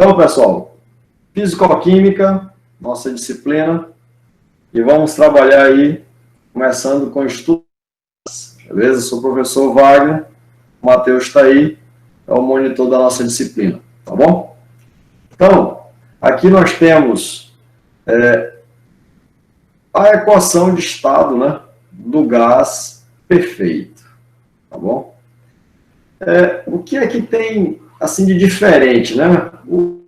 Então, pessoal, Físico-Química, nossa disciplina, e vamos trabalhar aí, começando com estudos, beleza? Sou o professor Wagner, o Matheus está aí, é o monitor da nossa disciplina, tá bom? Então, aqui nós temos a equação de estado, né, do gás perfeito, tá bom? O que é que tem, assim, de diferente, né? O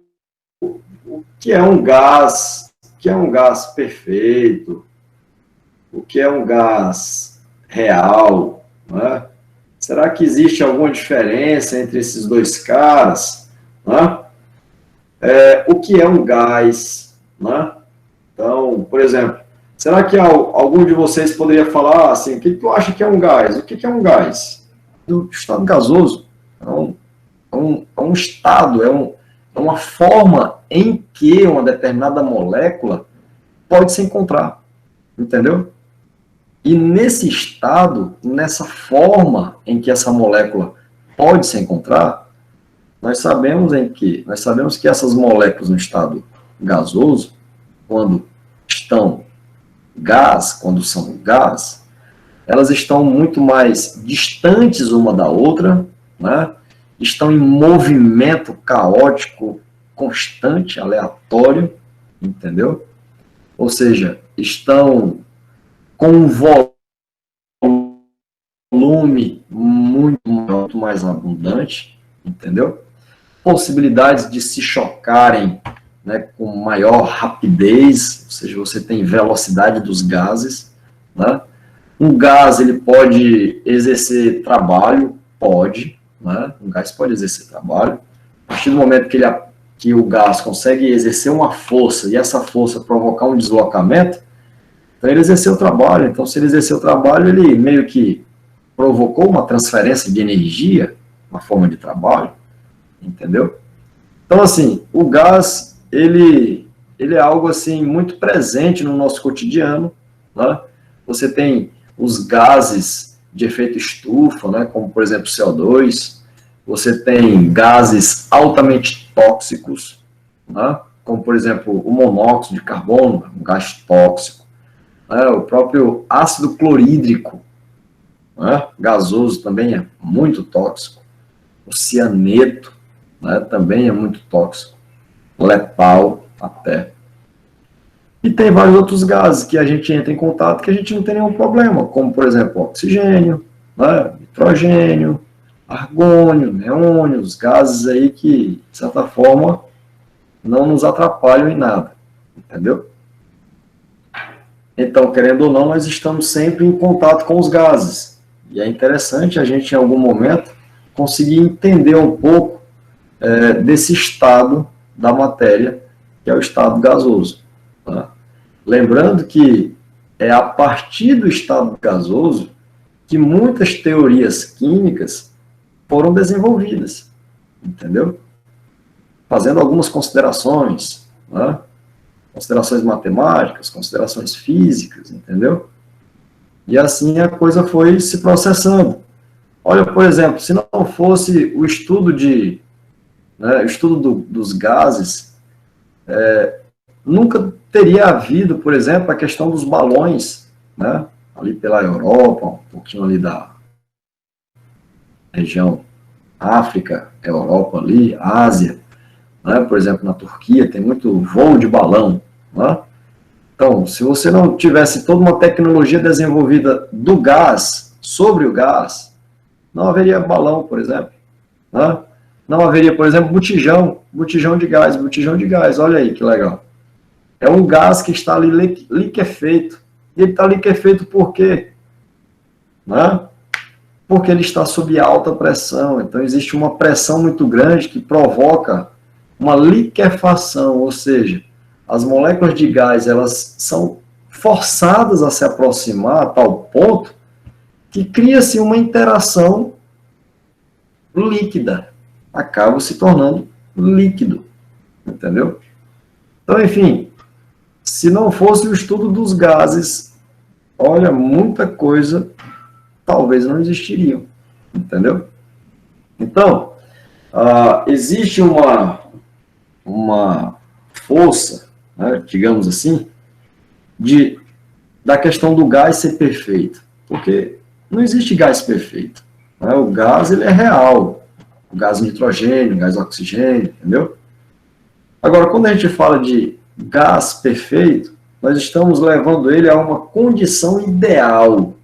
que é um gás? O que é um gás perfeito? O que é um gás real? Né? Será que existe alguma diferença entre esses dois caras? Né? O que é um gás? Né? Então, por exemplo, será que algum de vocês poderia falar assim, o que tu acha que é um gás? O que é um gás? Do estado gasoso. É um estado, é uma forma em que uma determinada molécula pode se encontrar, entendeu? E nesse estado, nessa forma em que essa molécula pode se encontrar, nós sabemos que essas moléculas no estado gasoso, quando são gás, elas estão muito mais distantes uma da outra, né? Estão em movimento caótico, constante, aleatório, entendeu? Ou seja, estão com um volume muito mais abundante, entendeu? Possibilidades de se chocarem, né, com maior rapidez, ou seja, você tem velocidade dos gases, né? Um gás, ele pode exercer trabalho, pode, né? Um gás pode exercer trabalho. A partir do momento que o gás consegue exercer uma força, e essa força provocar um deslocamento, então ele exerceu o trabalho. Então, se ele exerceu o trabalho, ele meio que provocou uma transferência de energia, uma forma de trabalho, entendeu? Então, assim, o gás, ele é algo, assim, muito presente no nosso cotidiano, né? Você tem os gases de efeito estufa, né, como, por exemplo, CO2, você tem gases altamente tóxicos, né, como, por exemplo, o monóxido de carbono, um gás tóxico, né, o próprio ácido clorídrico, né, gasoso, também é muito tóxico, o cianeto, né, também é muito tóxico, letal até. E tem vários outros gases que a gente entra em contato que a gente não tem nenhum problema, como, por exemplo, oxigênio, né, nitrogênio, argônio, neônio, os gases aí que, de certa forma, não nos atrapalham em nada, entendeu? Então, querendo ou não, nós estamos sempre em contato com os gases. E é interessante a gente, em algum momento, conseguir entender um pouco desse estado da matéria, que é o estado gasoso. Tá? Lembrando que é a partir do estado gasoso que muitas teorias químicas foram desenvolvidas, entendeu? Fazendo algumas considerações, né? Considerações matemáticas, considerações físicas, entendeu? E assim a coisa foi se processando. Olha, por exemplo, se não fosse o estudo dos gases, nunca teria havido, por exemplo, a questão dos balões, né? Ali pela Europa, um pouquinho ali da região África, Europa ali, Ásia, né? Por exemplo, na Turquia tem muito voo de balão, né? Então, se você não tivesse toda uma tecnologia desenvolvida do gás, sobre o gás, não haveria balão, por exemplo, né? Não haveria, por exemplo, botijão de gás, olha aí que legal. É um gás que está ali liquefeito. E ele está liquefeito por quê? Né? Porque ele está sob alta pressão. Então, existe uma pressão muito grande que provoca uma liquefação, ou seja, as moléculas de gás elas são forçadas a se aproximar a tal ponto que cria-se uma interação líquida. Acaba se tornando líquido. Entendeu? Então, enfim, se não fosse o estudo dos gases, olha, muita coisa talvez não existiriam, entendeu? Então, existe uma uma força, né, digamos assim, da questão do gás ser perfeito. Porque não existe gás perfeito. Né? O gás, ele é real. O gás nitrogênio, o gás oxigênio, entendeu? Agora, quando a gente fala de gás perfeito, nós estamos levando ele a uma condição ideal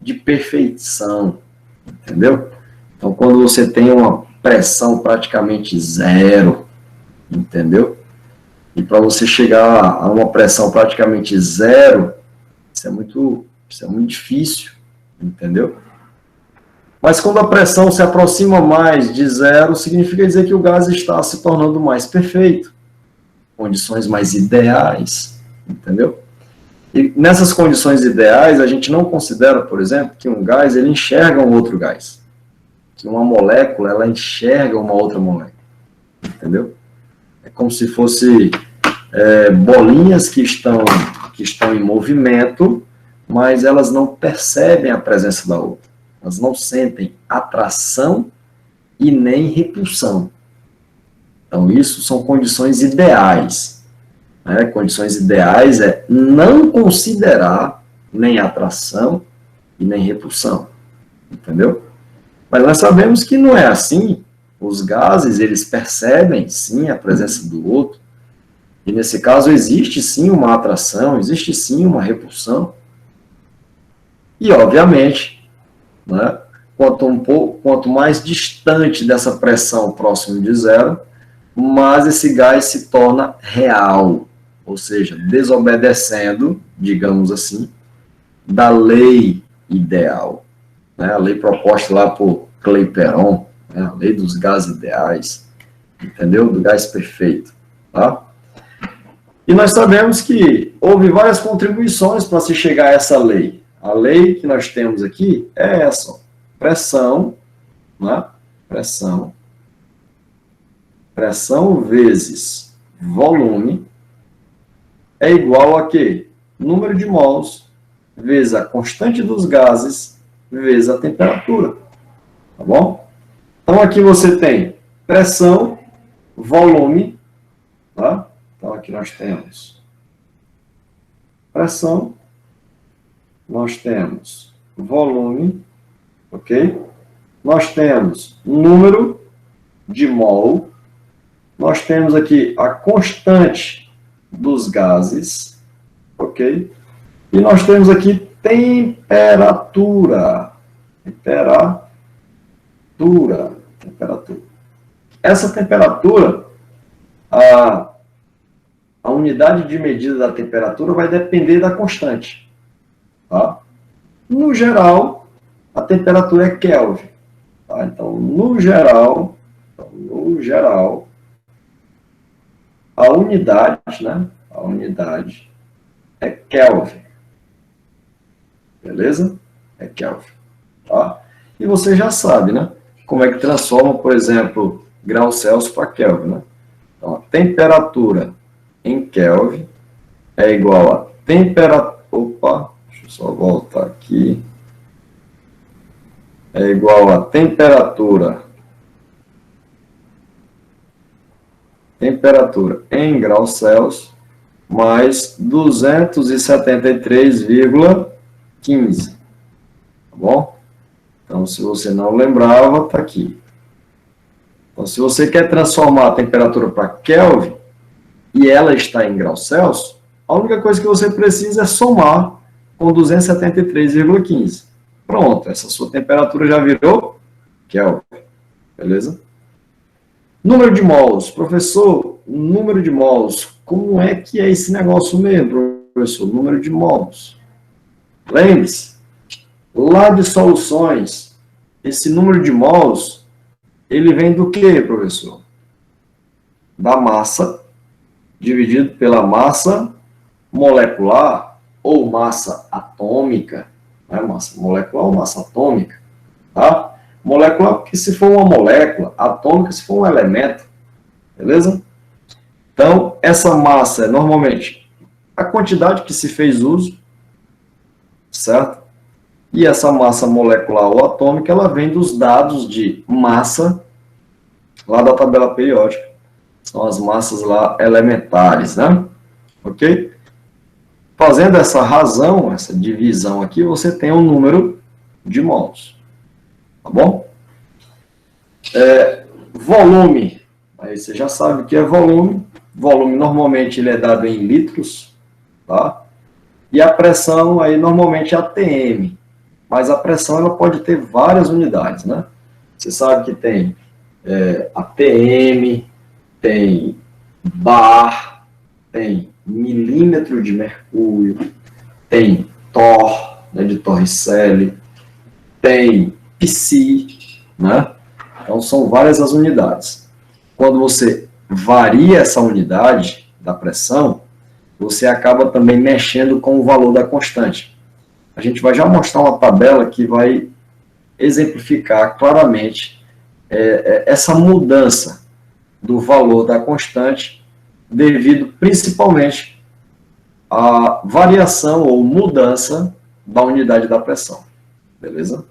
de perfeição, entendeu? Então, quando você tem uma pressão praticamente zero, entendeu? E para você chegar a uma pressão praticamente zero, isso é muito difícil, entendeu? Mas quando a pressão se aproxima mais de zero, significa dizer que o gás está se tornando mais perfeito, condições mais ideais, entendeu? E nessas condições ideais, a gente não considera, por exemplo, que um gás ele enxerga um outro gás, que uma molécula ela enxerga uma outra molécula, entendeu? É como se fosse bolinhas que estão em movimento, mas elas não percebem a presença da outra. Elas não sentem atração e nem repulsão. Então, isso são condições ideais. Né? Condições ideais é não considerar nem atração e nem repulsão. Entendeu? Mas nós sabemos que não é assim. Os gases, eles percebem, sim, a presença do outro. E, nesse caso, existe, sim, uma atração, existe, sim, uma repulsão. E, obviamente, né, quanto mais distante dessa pressão próximo de zero, mais esse gás se torna real, ou seja, desobedecendo, digamos assim, da lei ideal, né, a lei proposta lá por Clapeyron, né, a lei dos gases ideais, entendeu? Do gás perfeito, tá? E nós sabemos que houve várias contribuições para se chegar a essa lei. A lei que nós temos aqui é essa, ó. Pressão, né? Pressão vezes volume é igual a quê? Número de mols vezes a constante dos gases vezes a temperatura. Tá bom? Então, aqui você tem pressão, volume, tá? Então, aqui nós temos pressão, nós temos volume, ok? Nós temos número de mol, nós temos aqui a constante dos gases, ok? E nós temos aqui temperatura. Temperatura. Essa temperatura, a unidade de medida da temperatura vai depender da constante. Tá? No geral, a temperatura é Kelvin. Tá? Então, no geral, a unidade, né? A unidade é Kelvin. Beleza? É Kelvin. Tá? E você já sabe, né? Como é que transforma, por exemplo, graus Celsius para Kelvin, né? Então, a temperatura em Kelvin é igual a temperatura... Opa, deixa eu só voltar aqui. É igual a temperatura em graus Celsius mais 273,15. Tá bom? Então, se você não lembrava, está aqui. Então, se você quer transformar a temperatura para Kelvin e ela está em graus Celsius, a única coisa que você precisa é somar com 273,15. Pronto, essa sua temperatura já virou Kelvin. Beleza? Número de mols. Professor, número de mols. Como é que é esse negócio mesmo, professor? Número de mols. Lembre-se, lá de soluções, esse número de mols, ele vem do quê, professor? Da massa, dividido pela massa molecular ou massa atômica. Não é massa molecular ou massa atômica, tá? Molecular, porque se for uma molécula, atômica, se for um elemento, beleza? Então, essa massa é normalmente a quantidade que se fez uso, certo? E essa massa molecular ou atômica, ela vem dos dados de massa, lá da tabela periódica, São as massas lá elementares, né? Ok? Fazendo essa razão, essa divisão aqui, você tem um número de mols. Tá bom? Volume. Aí você já sabe o que é volume. Volume, normalmente, ele é dado em litros, tá? E a pressão, aí, normalmente, é ATM. Mas a pressão, ela pode ter várias unidades, né? Você sabe que tem ATM, tem bar, tem milímetro de mercúrio, tem Tor, né, de Torricelli, tem psi, né? Então, são várias as unidades. Quando você varia essa unidade da pressão, você acaba também mexendo com o valor da constante. A gente vai já mostrar uma tabela que vai exemplificar claramente essa mudança do valor da constante devido principalmente à variação ou mudança da unidade da pressão. Beleza?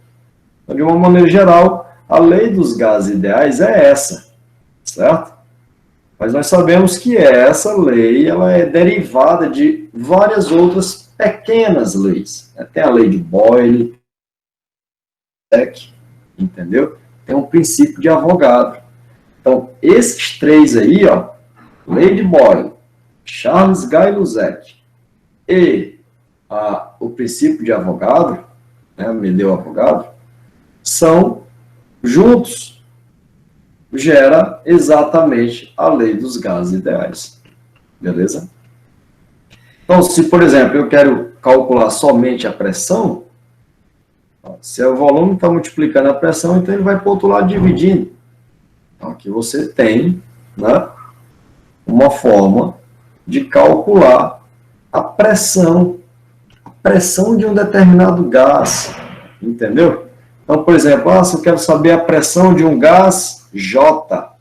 Então, de uma maneira geral, a lei dos gases ideais é essa, certo? Mas nós sabemos que essa lei ela é derivada de várias outras pequenas leis. Tem a lei de Boyle, entendeu? Tem um princípio de Avogadro. Então, esses três aí, ó, lei de Boyle, Charles Gay-Lussac e o princípio de Avogadro, né, Medeu Avogadro, são juntos, gera exatamente a lei dos gases ideais. Beleza? Então, se, por exemplo, eu quero calcular somente a pressão, se o volume está multiplicando a pressão, então ele vai para o outro lado dividindo. Então, aqui você tem, né, uma forma de calcular a pressão de um determinado gás, entendeu? Então, por exemplo, se eu quero saber a pressão de um gás J,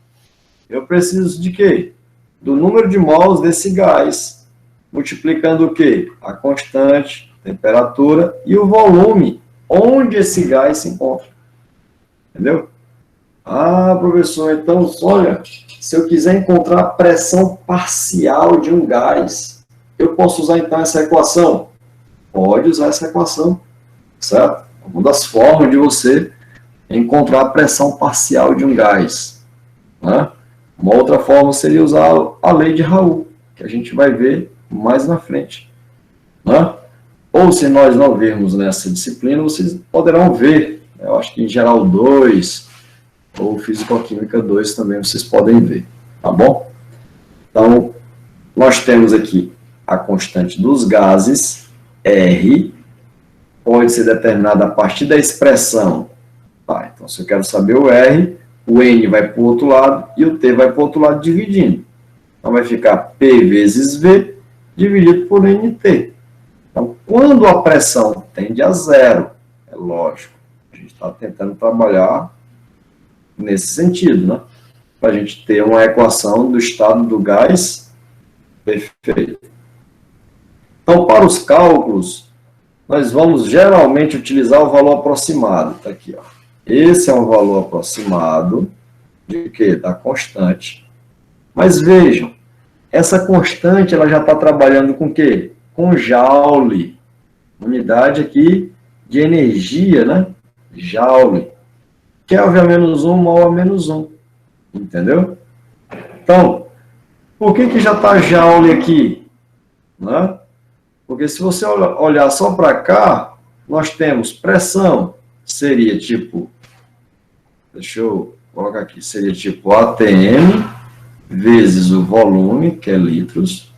eu preciso de quê? Do número de mols desse gás, multiplicando o quê? A constante, temperatura e o volume, onde esse gás se encontra. Entendeu? Professor, então, olha, se eu quiser encontrar a pressão parcial de um gás, eu posso usar, então, essa equação? Pode usar essa equação, certo? Uma das formas de você encontrar a pressão parcial de um gás, né? Uma outra forma seria usar a lei de Raul, que a gente vai ver mais na frente, né? Ou se nós não vermos nessa disciplina, vocês poderão ver, eu acho que em geral 2, ou Físico-Química 2 também vocês podem ver, tá bom? Então, nós temos aqui a constante dos gases, R, pode ser determinada a partir da expressão. Tá, então, se eu quero saber o R, o N vai para o outro lado e o T vai para o outro lado dividindo. Então, vai ficar P vezes V dividido por NT. Então, quando a pressão tende a zero, é lógico, a gente está tentando trabalhar nesse sentido, né? Para a gente ter uma equação do estado do gás perfeito. Então, para os cálculos, nós vamos geralmente utilizar o valor aproximado. Está aqui, ó. Esse é um valor aproximado de quê? Da constante. Mas vejam, essa constante ela já está trabalhando com o quê? Com Joule. Unidade aqui de energia, né? Joule. Kelvin a menos 1, mol a menos 1. Entendeu? Então, por que já está Joule aqui? Né? Porque se você olhar só para cá, nós temos pressão, seria tipo, deixa eu colocar aqui, seria tipo ATM vezes o volume, que é litros,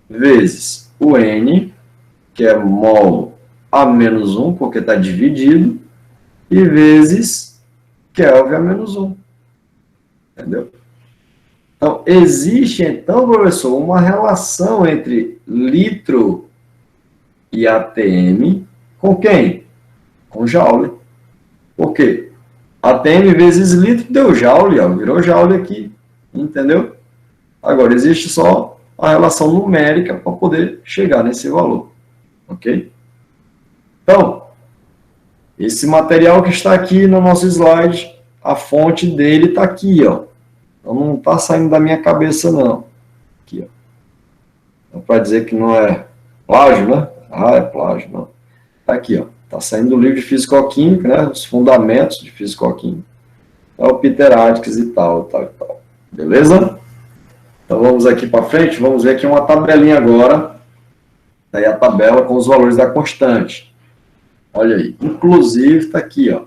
vezes o N, que é mol a menos 1, porque está dividido, e vezes Kelvin a menos 1. Entendeu? Então, existe, então, professor, uma relação entre litro e ATM com quem? Com Joule. Por quê? ATM vezes litro deu Joule, ó, virou Joule aqui. Entendeu? Agora, existe só a relação numérica para poder chegar nesse valor. Ok? Então, esse material que está aqui no nosso slide, a fonte dele está aqui, ó. Então não está saindo da minha cabeça, não. Aqui, ó. Então, para dizer que não é plágio, né? Ah, é plágio, não. Tá aqui, ó. Está saindo do livro de Fisicoquímica, né? Os fundamentos de Fisicoquímica. É o Peter Atkins e tal, tal, tal. Beleza? Então vamos aqui para frente, vamos ver aqui uma tabelinha agora. Daí a tabela com os valores da constante. Olha aí. Inclusive está aqui, ó.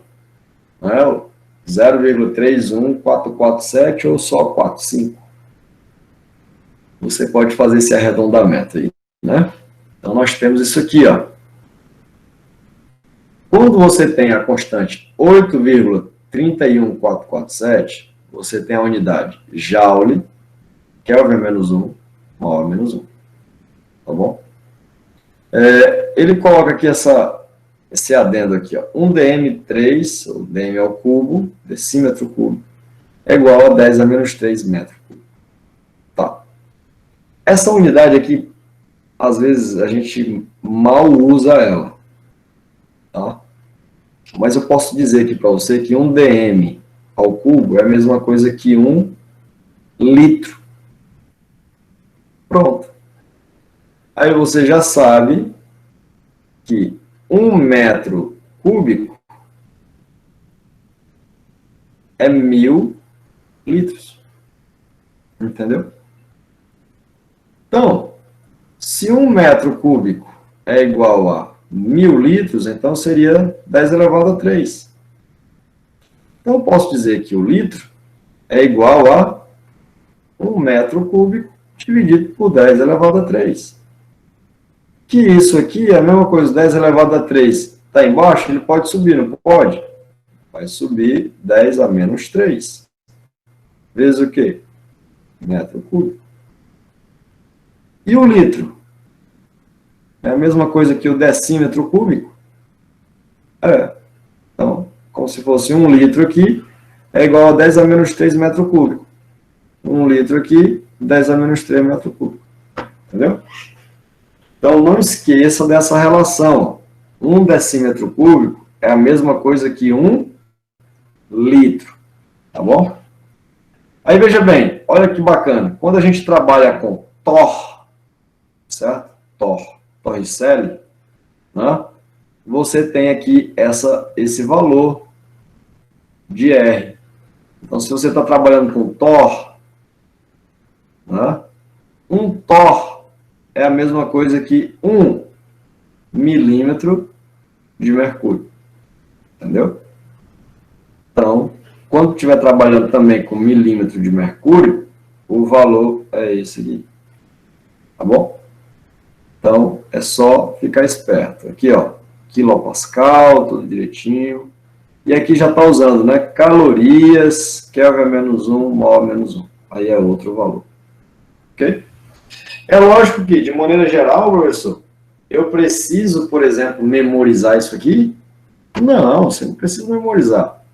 Não é? 0,31447 ou só 45. Você pode fazer esse arredondamento aí, né? Então nós temos isso aqui, ó. Quando você tem a constante 8,31447, você tem a unidade Joule, Kelvin menos 1, mol menos 1. Tá bom? Ele coloca aqui esse adendo aqui, ó. 1 dm3, ou dm ao cubo, decímetro cúbico, é igual a 10 a menos 3 metros cúbicos. Tá. Essa unidade aqui, às vezes, a gente mal usa ela. Tá? Mas eu posso dizer aqui para você que 1 dm ao cubo é a mesma coisa que 1 litro. Pronto. Aí você já sabe que 1 metro cúbico é 1000 litros. Entendeu? Então, se 1 metro cúbico é igual a 1000 litros, então seria 10 elevado a 3. Então, eu posso dizer que o litro é igual a 1 metro cúbico dividido por 10 elevado a 3. Que isso aqui é a mesma coisa, 10 elevado a 3 está embaixo, ele pode subir, não pode? Vai subir 10 a menos 3. Vezes o quê? Metro cúbico. E o litro? É a mesma coisa que o decímetro cúbico? Então, como se fosse 1 litro aqui, é igual a 10 a menos 3 metro cúbico. 1 litro aqui, 10 a menos 3 metro cúbico. Entendeu? Então, não esqueça dessa relação. 1 decímetro cúbico é a mesma coisa que 1 litro. Tá bom? Aí, veja bem, olha que bacana. Quando a gente trabalha com torr, certo? Torricelli, né? Você tem aqui esse valor de R. Então, se você está trabalhando com torr, né? Um torr é a mesma coisa que 1 milímetro de mercúrio. Entendeu? Então, quando estiver trabalhando também com milímetro de mercúrio, o valor é esse aqui. Tá bom? Então, é só ficar esperto. Aqui, ó, quilopascal, tudo direitinho. E aqui já está usando, né? Calorias, Kelvin menos 1, mol menos 1. Aí é outro valor. Ok? É lógico que, de maneira geral, professor, eu preciso, por exemplo, memorizar isso aqui? Não, você não precisa memorizar.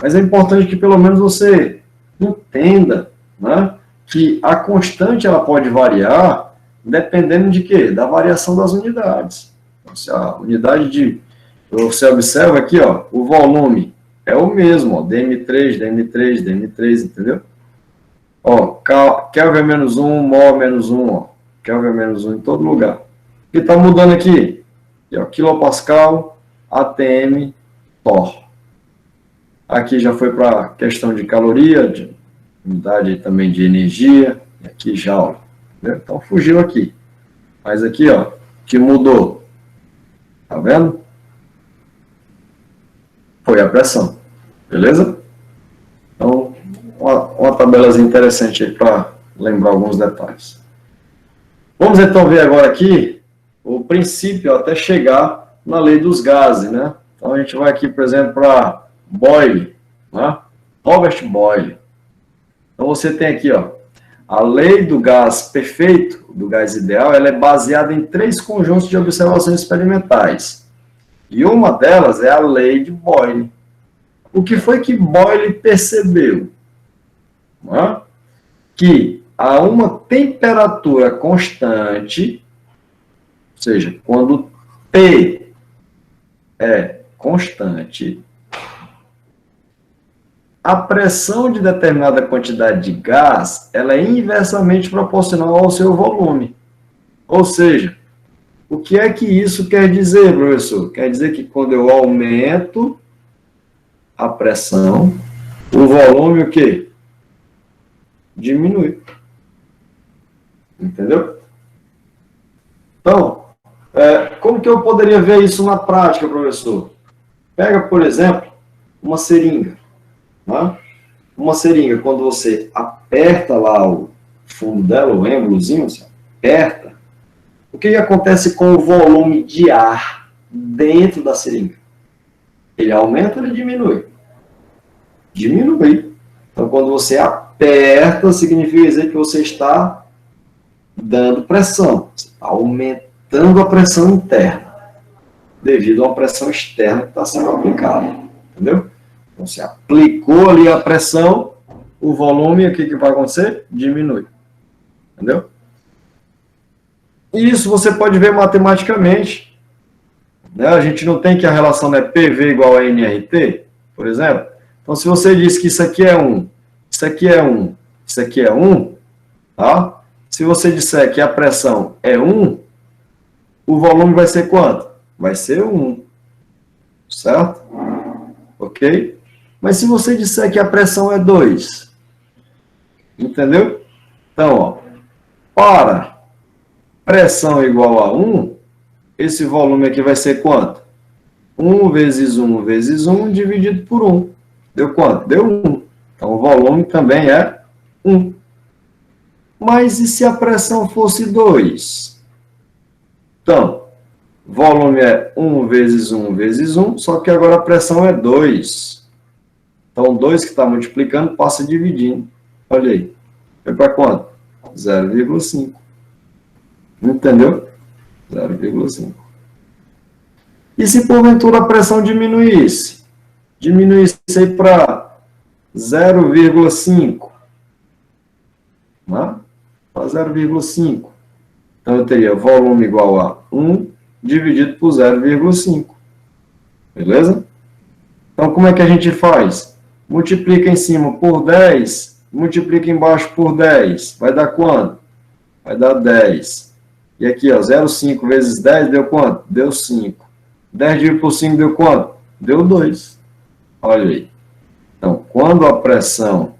Mas é importante que, pelo menos, você entenda, né, que a constante ela pode variar dependendo de quê? Da variação das unidades. Então, se a unidade de... Você observa aqui, ó, o volume é o mesmo, ó, dm3, dm3, dm3, entendeu? Ó, Kelvin menos 1, mol menos 1, ó, Kelvin menos 1 em todo lugar. O que está mudando aqui? Aqui, ó, quilopascal, atm, torr. Aqui já foi para a questão de caloria, de unidade também de energia, e aqui joule. Então fugiu aqui. Mas aqui, ó, que mudou. Tá vendo? Foi a pressão. Beleza? Então, uma tabelazinha interessante aí para lembrar alguns detalhes. Vamos então ver agora aqui o princípio até chegar na lei dos gases, né? Então a gente vai aqui, por exemplo, para Boyle, né? Robert Boyle. Então você tem aqui, ó, a lei do gás perfeito, do gás ideal, ela é baseada em 3 conjuntos de observações experimentais. E uma delas é a lei de Boyle. O que foi que Boyle percebeu? Né? Que a uma temperatura constante, ou seja, quando T é constante, a pressão de determinada quantidade de gás, ela é inversamente proporcional ao seu volume. Ou seja, o que é que isso quer dizer, professor? Quer dizer que quando eu aumento a pressão, o volume o quê? Diminui. Entendeu? Então, como que eu poderia ver isso na prática, professor? Pega, por exemplo, uma seringa. Né? Uma seringa, quando você aperta lá o fundo dela, o êmbolozinho, você aperta, o que acontece com o volume de ar dentro da seringa? Ele aumenta ou ele diminui? Diminui. Então, quando você aperta, significa dizer que você está dando pressão. Você está aumentando a pressão interna, devido a uma pressão externa que está sendo aplicada. Entendeu? Então, você aplicou ali a pressão, o volume, o que vai acontecer? Diminui. Entendeu? E isso você pode ver matematicamente. Né? A gente não tem que a relação é PV igual a nRT, por exemplo. Então, se você diz que isso aqui é 1, isso aqui é 1, isso aqui é 1, tá? Se você disser que a pressão é 1, o volume vai ser quanto? Vai ser 1, certo? Ok? Mas se você disser que a pressão é 2, entendeu? Então, ó, para pressão igual a 1, esse volume aqui vai ser quanto? 1 vezes 1 vezes 1 dividido por 1. Deu quanto? Deu 1. Então, o volume também é 1. Mas e se a pressão fosse 2? Então, volume é 1 vezes 1 vezes 1, só que agora a pressão é 2. Então, 2 que está multiplicando passa dividindo. Olha aí. Foi para quanto? 0,5. Entendeu? 0,5. E se porventura a pressão diminuísse? Diminuísse aí para 0,5. Né? Para 0,5. Então, eu teria volume igual a 1 dividido por 0,5. Beleza? Então, como é que a gente faz? Multiplica em cima por 10, multiplica embaixo por 10. Vai dar quanto? Vai dar 10. E aqui, ó, 0,5 vezes 10 deu quanto? Deu 5. 10 dividido por 5 deu quanto? Deu 2. Olha aí. Então, quando a pressão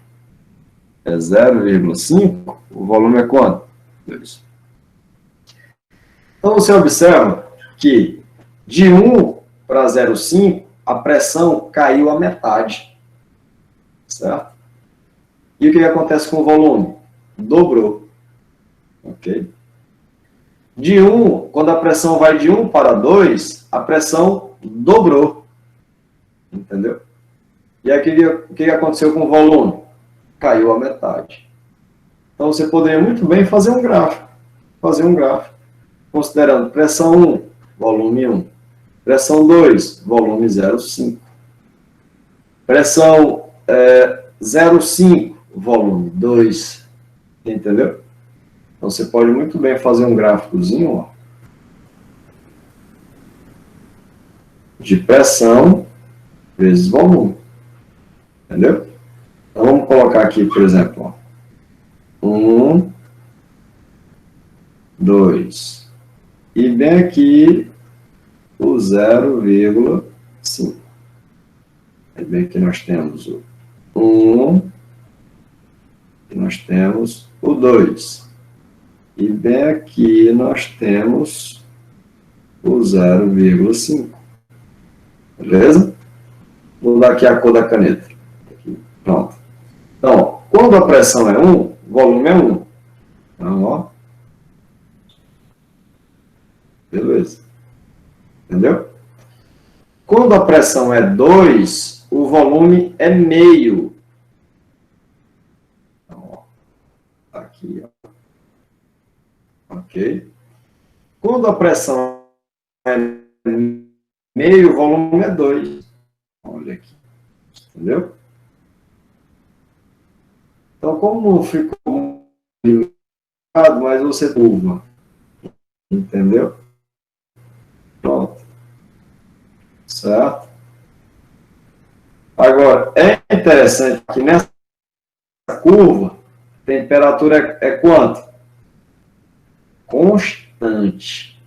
é 0,5, o volume é quanto? 2. Então, você observa que de 1 para 0,5, a pressão caiu a metade. Certo? E o que acontece com o volume? Dobrou. Ok? De 1, quando a pressão vai de 1 para 2, a pressão dobrou. Entendeu? E aí, o que aconteceu com o volume? Caiu a metade. Então, você poderia muito bem fazer um gráfico. Considerando pressão 1, volume 1. Pressão 2, volume 0,5. Pressão 0,5, volume 2. Entendeu? Então, você pode muito bem fazer um gráficozinho, ó, de pressão vezes volume. Entendeu? Então, vamos colocar aqui, por exemplo, ó, 1, 2. E bem aqui, o 0,5. Aí bem que nós temos o 1, e nós temos o 2. E bem aqui nós temos o 0,5. Beleza? Vou dar aqui a cor da caneta. Aqui. Pronto. Então, quando a pressão é 1, o volume é 1. Então, ó. Beleza. Entendeu? Quando a pressão é 2, o volume é meio. Então, ó. Aqui, ó. Ok? Quando a pressão é meio, o volume é 2. Olha aqui. Entendeu? Então, como ficou limitado, mas você curva. Entendeu? Pronto. Certo? Agora, é interessante que nessa curva, a temperatura é quanto? Constante.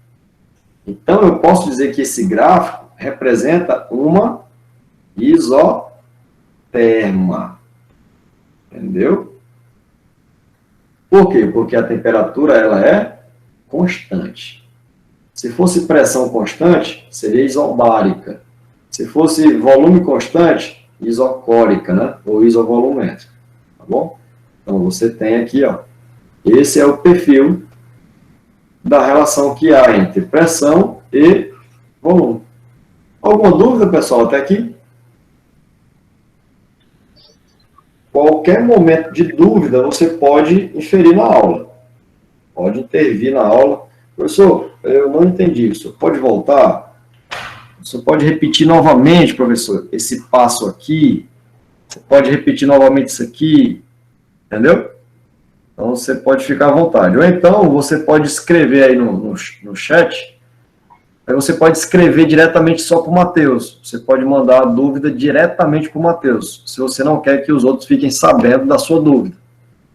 Então, eu posso dizer que esse gráfico representa uma isoterma. Entendeu? Por quê? Porque a temperatura ela é constante. Se fosse pressão constante, seria isobárica. Se fosse volume constante, isocórica, né? Ou isovolumétrica. Tá bom? Então, você tem aqui, ó. Esse é o perfil da relação que há entre pressão e volume. Alguma dúvida, pessoal, até aqui? Qualquer momento de dúvida, você pode inferir na aula. Pode intervir na aula. Professor, eu não entendi isso. Pode voltar? Você pode repetir novamente, professor, esse passo aqui. Você pode repetir novamente isso aqui. Entendeu? Então, você pode ficar à vontade. Ou então, você pode escrever aí no chat. Aí você pode escrever diretamente só para o Matheus. Você pode mandar a dúvida diretamente para o Matheus, se você não quer que os outros fiquem sabendo da sua dúvida.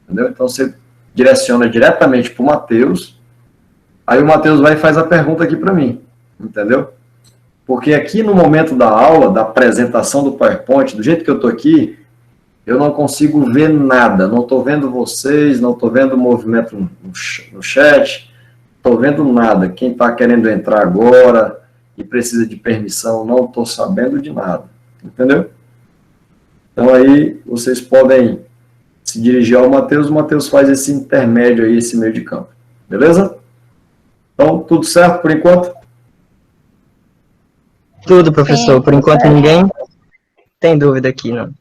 Entendeu? Então, você direciona diretamente para o Matheus, aí o Matheus vai e faz a pergunta aqui para mim. Entendeu? Porque aqui no momento da aula, da apresentação do PowerPoint, do jeito que eu estou aqui, eu não consigo ver nada. Não estou vendo vocês, não estou vendo o movimento no chat, estou vendo nada. Quem está querendo entrar agora e precisa de permissão, não estou sabendo de nada. Entendeu? Então aí vocês podem se dirigir ao Matheus, o Matheus faz esse intermédio aí, esse meio de campo. Beleza? Então, tudo certo por enquanto? Tudo, professor. Sim, Por enquanto ninguém tem dúvida aqui, não.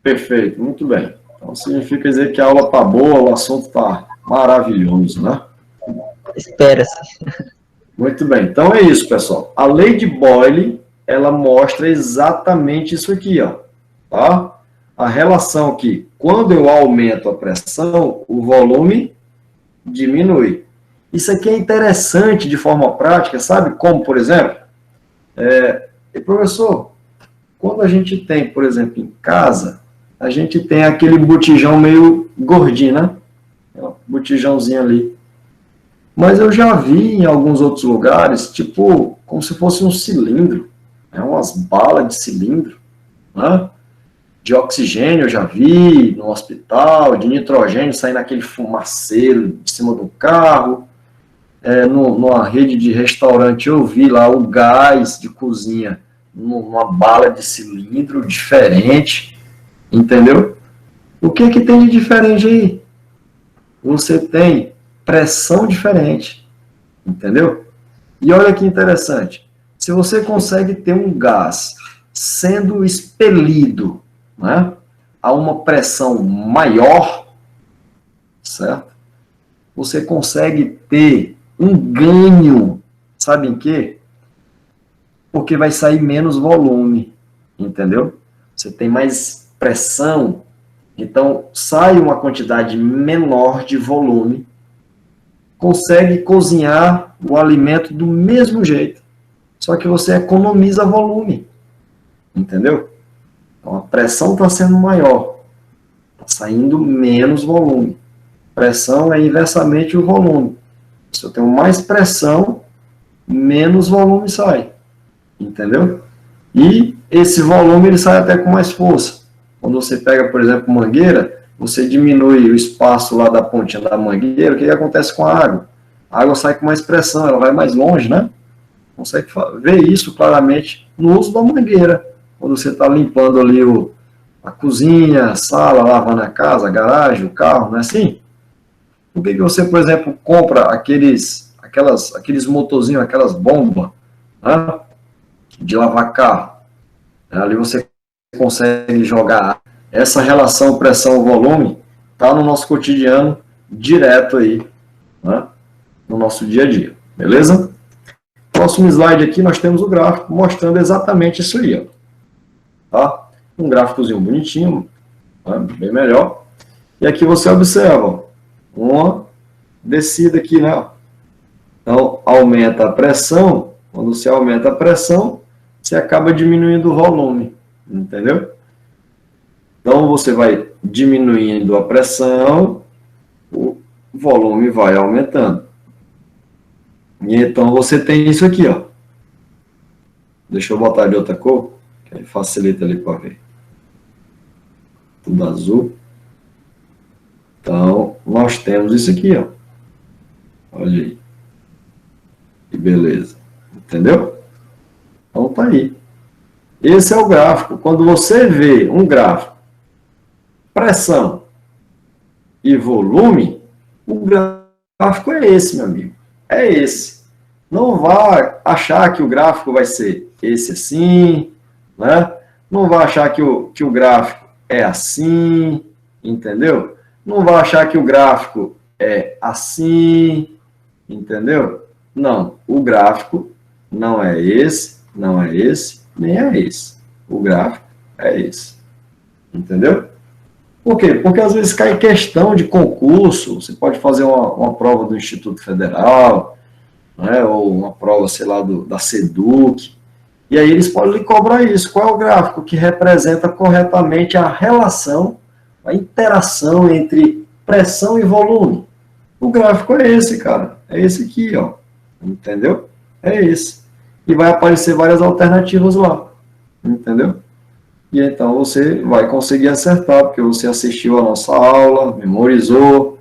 Perfeito, muito bem. Então significa dizer que a aula está boa, o assunto está maravilhoso, né? Espera-se. Muito bem, então é isso, pessoal. A lei de Boyle, ela mostra exatamente isso aqui, ó, tá? A relação que, quando eu aumento a pressão, o volume diminui. Isso aqui é interessante de forma prática, sabe? Como, por exemplo, professor, quando a gente tem, por exemplo, em casa, a gente tem aquele botijão meio gordinho, né? Botijãozinho ali. Mas eu já vi em alguns outros lugares, tipo, como se fosse um cilindro, né? Umas balas de cilindro, né? De oxigênio eu já vi no hospital, de nitrogênio saindo aquele fumaceiro de cima do carro. Numa rede de restaurante eu vi lá o gás de cozinha numa bala de cilindro diferente, entendeu? O que que tem de diferente aí? Você tem pressão diferente, entendeu? E olha que interessante, se você consegue ter um gás sendo expelido, né, a uma pressão maior, certo? Você consegue ter um ganho, sabe em quê? Porque vai sair menos volume, entendeu? Você tem mais pressão, então sai uma quantidade menor de volume, consegue cozinhar o alimento do mesmo jeito, só que você economiza volume, entendeu? Então a pressão está sendo maior, está saindo menos volume. Pressão é inversamente o volume. Se eu tenho mais pressão, menos volume sai, entendeu? E esse volume ele sai até com mais força. Quando você pega, por exemplo, mangueira, você diminui o espaço lá da pontinha da mangueira, o que acontece com a água? A água sai com mais pressão, ela vai mais longe, né? Consegue ver isso claramente no uso da mangueira. Quando você está limpando ali a cozinha, a sala, lavando a casa, a garagem, o carro, não é assim? Por que você, por exemplo, compra aqueles motorzinhos, aquelas bombas, né, de lavar carro? Ali você consegue jogar. Essa relação pressão-volume está no nosso cotidiano direto aí, né, no nosso dia a dia. Beleza? Próximo slide aqui, nós temos o gráfico mostrando exatamente isso aí. Ó, tá? Um gráficozinho bonitinho, né, bem melhor. E aqui você observa uma descida aqui, né? Então, aumenta a pressão. Quando você aumenta a pressão, você acaba diminuindo o volume. entendeu? Então, você vai diminuindo a pressão, o volume vai aumentando. E então, você tem isso aqui, ó. Deixa eu botar de outra cor, que aí facilita ali para ver. Tudo azul. Então, nós temos isso aqui, ó. Olha aí. Que beleza. Entendeu? Então, tá aí. Esse é o gráfico. Quando você vê um gráfico, pressão e volume, o gráfico é esse, meu amigo. É esse. Não vá achar que o gráfico vai ser esse assim, né? Não vá achar que o gráfico é assim, entendeu? Não vá achar que o gráfico é assim, entendeu? Não, o gráfico não é esse, não é esse, nem é esse. O gráfico é esse, entendeu? Por quê? Porque às vezes cai questão de concurso, você pode fazer uma prova do Instituto Federal, né, ou uma prova, sei lá, da SEDUC, e aí eles podem lhe cobrar isso. Qual é o gráfico que representa corretamente a relação, a interação entre pressão e volume? O gráfico é esse, cara. É esse aqui, ó. Entendeu? É esse. E vai aparecer várias alternativas lá. Entendeu? E então você vai conseguir acertar, porque você assistiu a nossa aula, memorizou,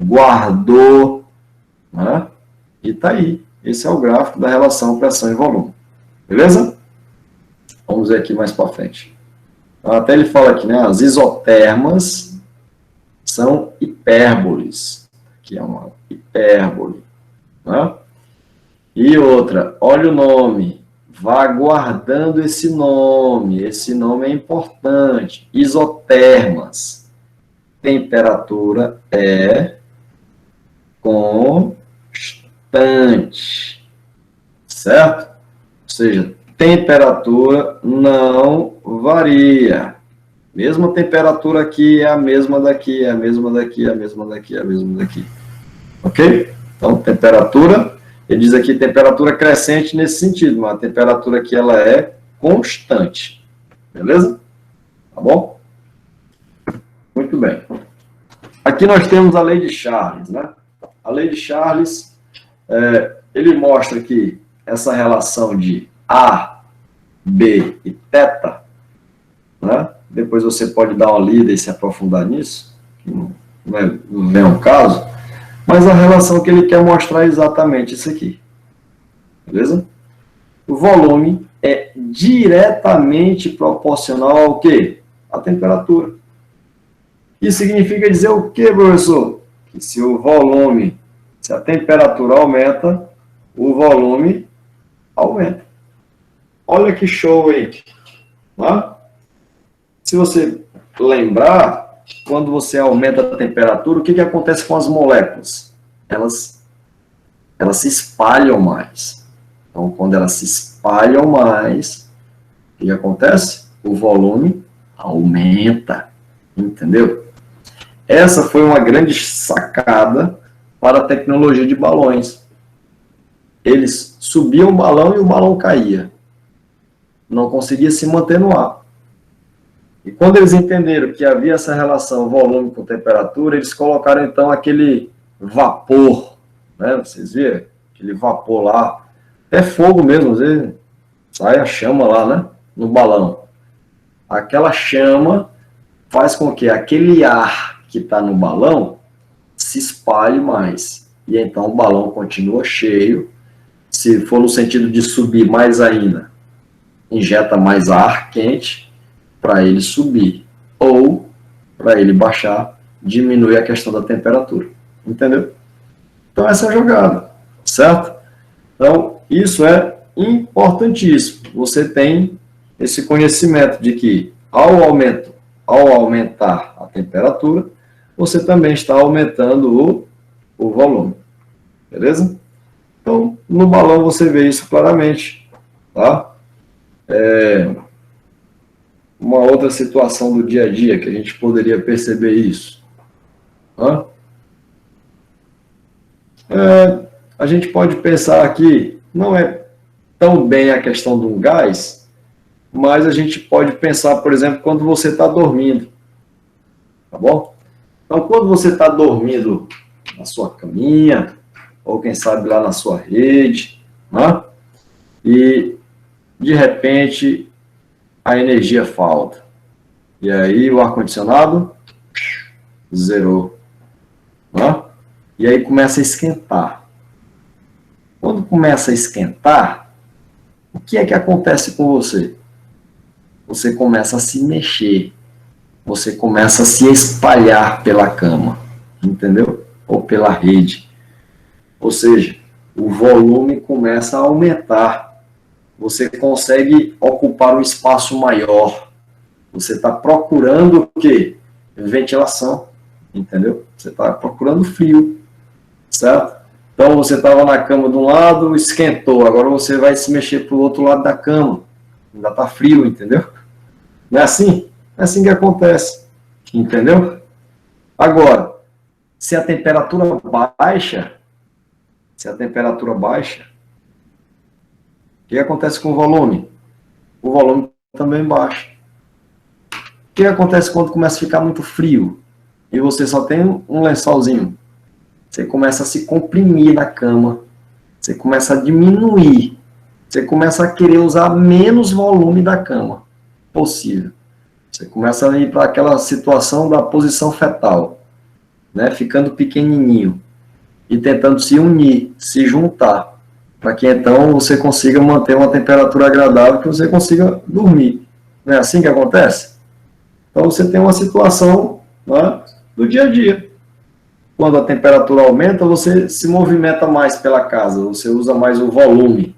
guardou, né? E tá aí. Esse é o gráfico da relação pressão e volume. Beleza? Vamos ver aqui mais para frente. Então, até ele fala aqui, né? As isotermas são hipérboles. Aqui é uma hipérbole. Né? E outra, olha o nome. Vá guardando esse nome. Esse nome é importante. Isotermas. Temperatura é constante. Certo? Ou seja, temperatura não varia. Mesma temperatura aqui é a mesma daqui, é a mesma daqui, é a mesma daqui, é a mesma daqui. Ok? Então, temperatura, ele diz aqui temperatura crescente nesse sentido, mas a temperatura aqui ela é constante. Beleza? Tá bom? Muito bem. Aqui nós temos a lei de Charles, né? A lei de Charles, ele mostra que essa relação de A, B e θ, né? Depois você pode dar uma lida e se aprofundar nisso, que não vem ao caso, mas a relação que ele quer mostrar é exatamente isso aqui. Beleza? O volume é diretamente proporcional ao quê? À temperatura. Isso significa dizer o quê, professor? Que se o volume, se a temperatura aumenta, o volume aumenta. Olha que show aí. Né? Se você lembrar, quando você aumenta a temperatura, o que acontece com as moléculas? Elas se espalham mais. Então, quando elas se espalham mais, o que acontece? O volume aumenta. Entendeu? Essa foi uma grande sacada para a tecnologia de balões. Eles subiam o balão e o balão caía. Não conseguia se manter no ar. E quando eles entenderam que havia essa relação volume com temperatura, eles colocaram então aquele vapor, né? Vocês viram? Aquele vapor lá, é fogo mesmo, às vezes sai a chama lá, né? No balão. Aquela chama faz com que aquele ar que está no balão se espalhe mais. E então o balão continua cheio. Se for no sentido de subir mais ainda, injeta mais ar quente para ele subir. Ou, para ele baixar, diminui a questão da temperatura. Entendeu? Então, essa é a jogada. Certo? Então, isso é importantíssimo. Você tem esse conhecimento de que, ao aumentar a temperatura, você também está aumentando o volume. Beleza? Então, no balão você vê isso claramente. Tá? Uma outra situação do dia a dia que a gente poderia perceber isso. Tá? A gente pode pensar aqui, não é tão bem a questão de um gás, mas a gente pode pensar, por exemplo, quando você está dormindo, tá bom? Então, quando você está dormindo na sua caminha, ou quem sabe lá na sua rede, né? E de repente a energia falta. E aí o ar-condicionado zerou, né? E aí começa a esquentar. Quando começa a esquentar, o que é que acontece com você? Você começa a se mexer, você começa a se espalhar pela cama, entendeu? Ou pela rede. Ou seja, o volume começa a aumentar. Você consegue ocupar um espaço maior. Você está procurando o quê? Ventilação, entendeu? Você está procurando frio, certo? Então você estava na cama de um lado, esquentou, agora você vai se mexer para o outro lado da cama. Ainda está frio, entendeu? Não é assim? É assim que acontece, entendeu? Agora, se a temperatura baixa, o que acontece com o volume? O volume também baixa. O que acontece quando começa a ficar muito frio e você só tem um lençolzinho? Você começa a se comprimir na cama, você começa a diminuir, você começa a querer usar menos volume da cama possível. Você começa a ir para aquela situação da posição fetal, né? Ficando pequenininho e tentando se unir, se juntar, para que então você consiga manter uma temperatura agradável, que você consiga dormir. Não é assim que acontece? Então você tem uma situação, né, do dia a dia. Quando a temperatura aumenta, você se movimenta mais pela casa, você usa mais o volume.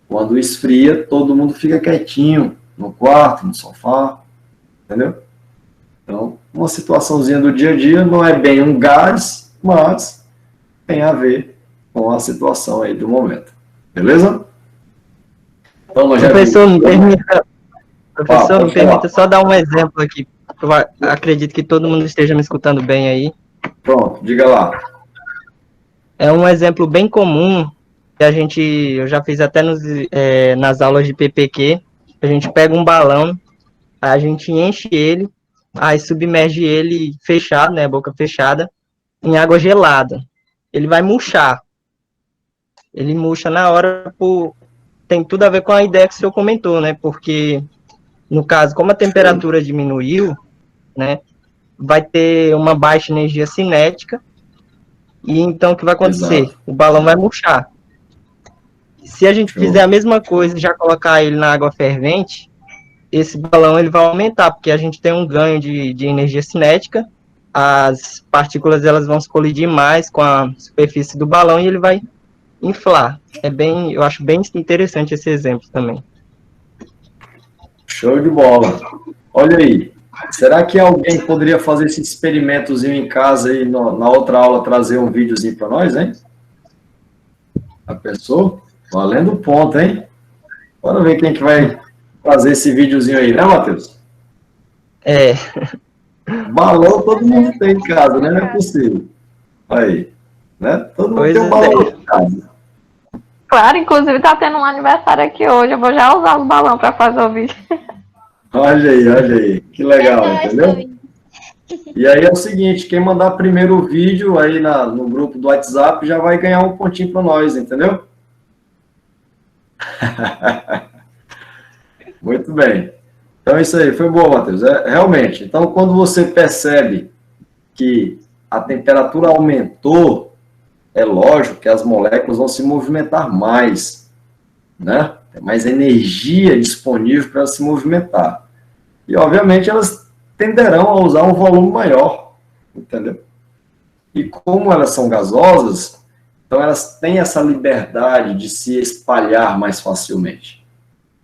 Quando esfria, todo mundo fica quietinho, no quarto, no sofá, entendeu? Então, uma situaçãozinha do dia a dia, não é bem um gás, mas tem a ver com a situação aí do momento. Beleza? Então, nós já Professor, me permita, pode me permita só dar um exemplo aqui. Eu acredito que todo mundo esteja me escutando bem aí. Pronto, diga lá. É um exemplo bem comum que eu já fiz até nas aulas de PPQ. A gente pega um balão, a gente enche ele, aí submerge ele fechado, né, boca fechada, em água gelada. Ele vai murchar. Ele murcha na hora, tem tudo a ver com a ideia que o senhor comentou, né? Porque, no caso, como a temperatura diminuiu, né, vai ter uma baixa energia cinética, e então o que vai acontecer? Exato. O balão vai murchar. Se a gente fizer a mesma coisa e já colocar ele na água fervente, esse balão ele vai aumentar, porque a gente tem um ganho de energia cinética, as partículas elas vão se colidir mais com a superfície do balão e ele vai inflar. Eu acho bem interessante esse exemplo também. Show de bola. Olha aí. Será que alguém poderia fazer esse experimentozinho em casa e na outra aula trazer um videozinho para nós, hein? A pessoa? Valendo o ponto, hein? Bora ver quem que vai fazer esse videozinho aí, né, Matheus? É. Balão todo mundo tem em casa, né? Não é possível. Aí. Né? Todo mundo tem um balão em casa. Claro, inclusive tá tendo um aniversário aqui hoje. Eu vou já usar os balões para fazer o vídeo. Olha aí. Que legal, entendeu? E aí é o seguinte, quem mandar primeiro o vídeo aí no grupo do WhatsApp já vai ganhar um pontinho para nós, entendeu? Muito bem. Então é isso aí, foi bom, Matheus. Realmente, então quando você percebe que a temperatura aumentou, é lógico que as moléculas vão se movimentar mais, né? Tem mais energia disponível para se movimentar. E, obviamente, elas tenderão a usar um volume maior, entendeu? E como elas são gasosas, então elas têm essa liberdade de se espalhar mais facilmente.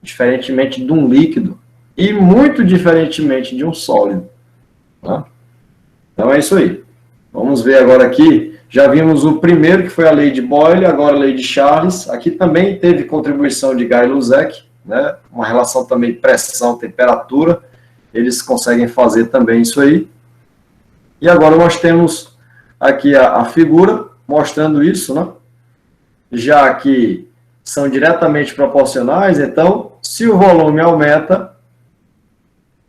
Diferentemente de um líquido e muito diferentemente de um sólido. Tá? Então é isso aí. Vamos ver agora aqui. Já vimos o primeiro, que foi a lei de Boyle, agora a lei de Charles. Aqui também teve contribuição de Guy-Luzek, né? Uma relação também pressão-temperatura. Eles conseguem fazer também isso aí. E agora nós temos aqui a figura mostrando isso, né? Já que são diretamente proporcionais, então, se o volume aumenta,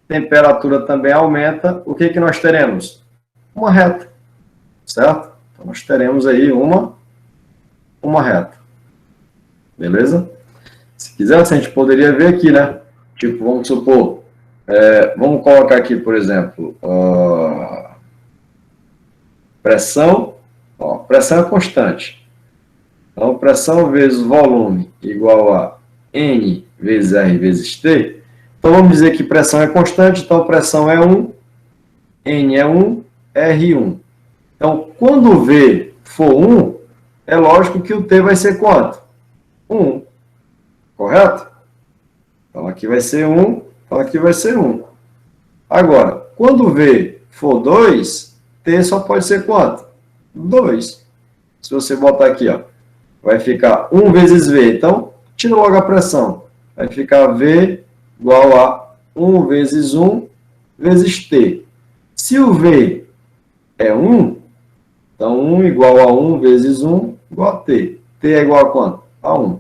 temperatura também aumenta, o que nós teremos? Uma reta, certo? Então, nós teremos aí uma reta. Beleza? Se quisesse, a gente poderia ver aqui, né? Tipo, vamos supor, vamos colocar aqui, por exemplo, pressão. Ó, pressão é constante. Então, pressão vezes volume igual a N vezes R vezes T. Então, vamos dizer que pressão é constante, então pressão é 1, N é 1, R 1. Então, quando o V for 1, é lógico que o T vai ser quanto? 1. Correto? Então, aqui vai ser 1, então aqui vai ser 1. Agora, quando o V for 2, T só pode ser quanto? 2. Se você botar aqui, ó, vai ficar 1 vezes V. Então, tira logo a pressão. Vai ficar V igual a 1 vezes 1 vezes T. Se o V é 1, então 1 igual a 1 vezes 1 igual a T. T é igual a quanto? A 1.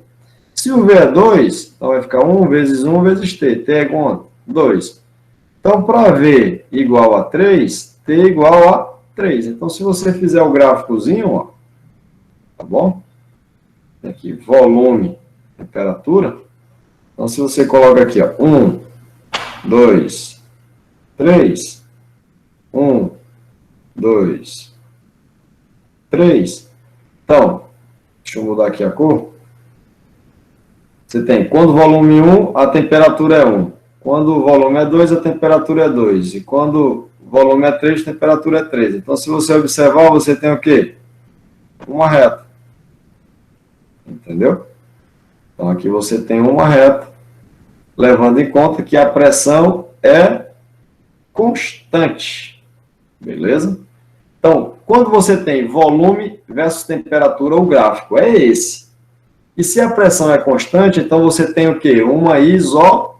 Se o V é 2, então vai ficar 1 vezes 1 vezes T. T é quanto? 2. Então, para V igual a 3, T igual a 3. Então, se você fizer o gráficozinho, ó, tá bom? Aqui, volume, temperatura. Então, se você coloca aqui, ó, 1, 2, 3, 1, 2, 3. Então, deixa eu mudar aqui a cor. Você tem, quando o volume 1, a temperatura é 1. Quando o volume é 2, a temperatura é 2. E quando o volume é 3, a temperatura é 3. Então, se você observar, você tem o quê? Uma reta. Entendeu? Então, aqui você tem uma reta, levando em conta que a pressão é constante. Beleza? Então, quando você tem volume versus temperatura, o gráfico é esse. E se a pressão é constante, então você tem o quê? Uma isobárica.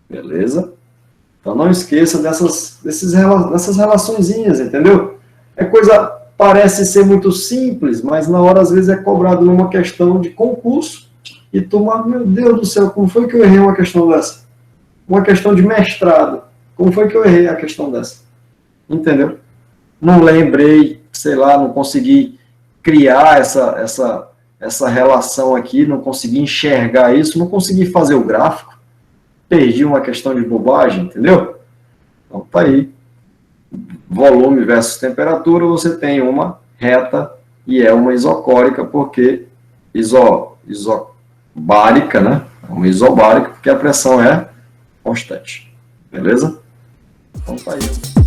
Beleza? Então não esqueça dessas relaçõezinhas, entendeu? É coisa, parece ser muito simples, mas na hora às vezes é cobrado numa questão de concurso. E tu, meu Deus do céu, como foi que eu errei uma questão dessa? Uma questão de mestrado. Como foi que eu errei a questão dessa? Entendeu? Não lembrei, sei lá, não consegui criar essa relação aqui, não consegui enxergar isso, não consegui fazer o gráfico, perdi uma questão de bobagem, entendeu? Então tá aí, volume versus temperatura, você tem uma reta e é uma isocórica, porque isobárica, né? Uma isobárica, porque a pressão é constante, beleza? Então tá aí.